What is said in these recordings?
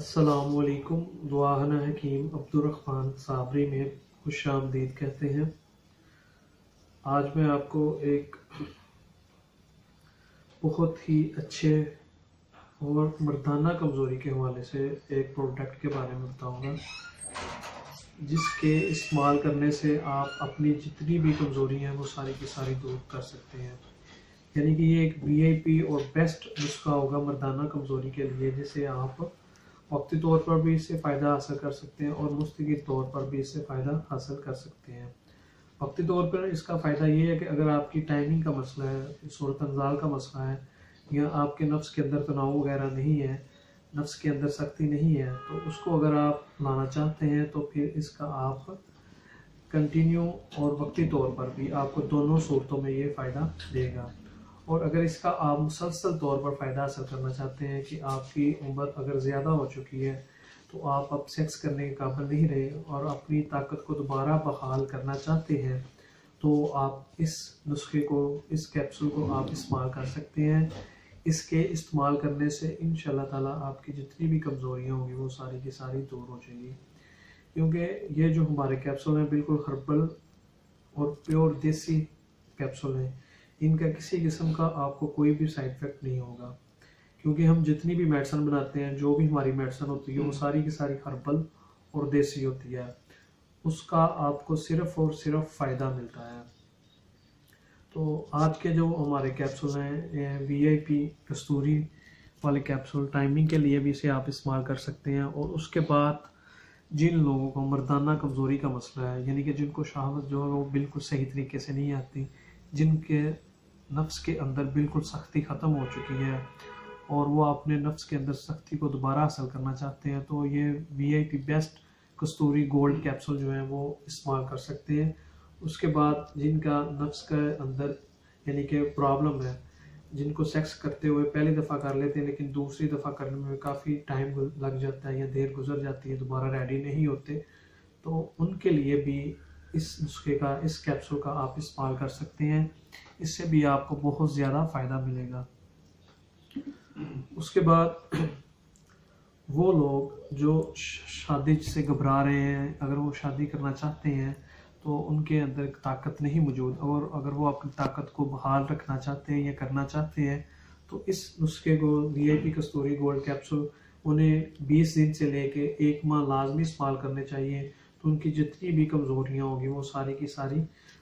अस्सलामुअलैकुम। दुआहना हकीम अब्दुर्रहमान साबरी में खुशामदीद कहते हैं। आज मैं आपको एक बहुत ही अच्छे और मर्दाना कमज़ोरी के हवाले से एक प्रोडक्ट के बारे में बताऊंगा, जिसके इस्तेमाल करने से आप अपनी जितनी भी कमज़ोरी हैं वो सारी की सारी दूर कर सकते हैं। यानी कि ये एक वीआईपी और बेस्ट नुस्खा होगा मर्दाना कमज़ोरी के लिए, जिसे आप वक्ती तौर पर भी इससे फ़ायदा हासिल कर सकते हैं और मुस्तकिल तौर पर भी इससे फ़ायदा हासिल कर सकते हैं। वक्ती तौर पर इसका फ़ायदा ये है कि अगर आपकी टाइमिंग का मसला है, सूरत अंजाल का मसला है, या आपके नफ्स के अंदर तनाव वगैरह नहीं है, नफ्स के अंदर सख्ती नहीं है, तो उसको अगर आप लाना चाहते हैं तो फिर इसका आप कंटिन्यू और वक्ती तौर पर भी आपको दोनों सूरतों में ये फ़ायदा देगा। और अगर इसका आप मुसलसल तौर पर फ़ायदा हासिल करना चाहते हैं कि आपकी उम्र अगर ज़्यादा हो चुकी है तो आप अब सेक्स करने के काबिल नहीं रहे और अपनी ताकत को दोबारा बहाल करना चाहते हैं, तो आप इस नुस्खे को, इस कैप्सूल को आप इस्तेमाल कर सकते हैं। इसके इस्तेमाल करने से इंशाल्लाह ताला आपकी जितनी भी कमज़ोरियाँ होंगी वो सारी की सारी दूर हो जाएंगी, क्योंकि ये जो हमारे कैप्सूल हैं बिल्कुल हर्बल और प्योर देसी कैप्सूल हैं। इनका किसी किस्म का आपको कोई भी साइड इफ़ेक्ट नहीं होगा, क्योंकि हम जितनी भी मेडिसिन बनाते हैं, जो भी हमारी मेडिसिन होती है वो सारी की सारी हर्बल और देसी होती है। उसका आपको सिर्फ और सिर्फ फ़ायदा मिलता है। तो आज के जो हमारे कैप्सूल हैं, वीआईपी कस्तूरी वाले कैप्सूल, टाइमिंग के लिए भी इसे आप इस्तेमाल कर सकते हैं। और उसके बाद जिन लोगों को मर्दाना कमज़ोरी का मसला है, यानी कि जिनको शहावत जो है वो बिल्कुल सही तरीके से नहीं आती, जिनके नफ्स के अंदर बिल्कुल सख्ती ख़त्म हो चुकी है और वो अपने नफ्स के अंदर सख्ती को दोबारा हासिल करना चाहते हैं, तो ये वीआईपी बेस्ट कस्तूरी गोल्ड कैप्सूल जो है वो इस्तेमाल कर सकते हैं। उसके बाद जिनका नफ्स के अंदर यानी कि प्रॉब्लम है, जिनको सेक्स करते हुए पहली दफ़ा कर लेते हैं लेकिन दूसरी दफ़ा करने में काफ़ी टाइम लग जाता है या देर गुजर जाती है, दोबारा रेडी नहीं होते, तो उनके लिए भी इस नुस्खे का, इस कैप्सूल का आप इस्तेमाल कर सकते हैं। इससे भी आपको बहुत ज़्यादा फ़ायदा मिलेगा। उसके बाद वो लोग जो शादी से घबरा रहे हैं, अगर वो शादी करना चाहते हैं तो उनके अंदर ताकत नहीं मौजूद, और अगर वो अपनी ताकत को बहाल रखना चाहते हैं या करना चाहते हैं, तो इस नुस्खे को, वीआईपी कस्तूरी गोल्ड कैप्सूल, उन्हें 20 दिन से लेके 1 माह लाजमी इस्तेमाल करने चाहिए। तो उनकी जितनी भी कमज़ोरियाँ होंगी वो सारी की सारी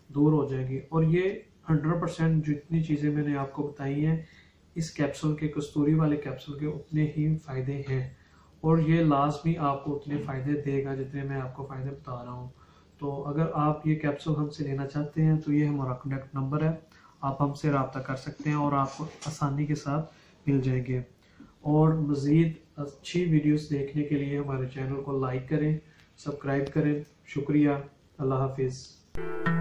दूर हो जाएगी। और ये 100% जितनी चीज़ें मैंने आपको बताई हैं, इस कैप्सूल के, कस्तूरी वाले कैप्सूल के उतने ही फ़ायदे हैं, और ये लाजमी आपको उतने फ़ायदे देगा जितने मैं आपको फ़ायदे बता रहा हूँ। तो अगर आप ये कैप्सूल हमसे लेना चाहते हैं तो ये हमारा कॉन्टैक्ट नंबर है, आप हमसे रब्ता कर सकते हैं और आपको आसानी के साथ मिल जाएंगे। और मज़ीद अच्छी वीडियोस देखने के लिए हमारे चैनल को लाइक करें, सब्सक्राइब करें। शुक्रिया। अल्लाह हाफिज़।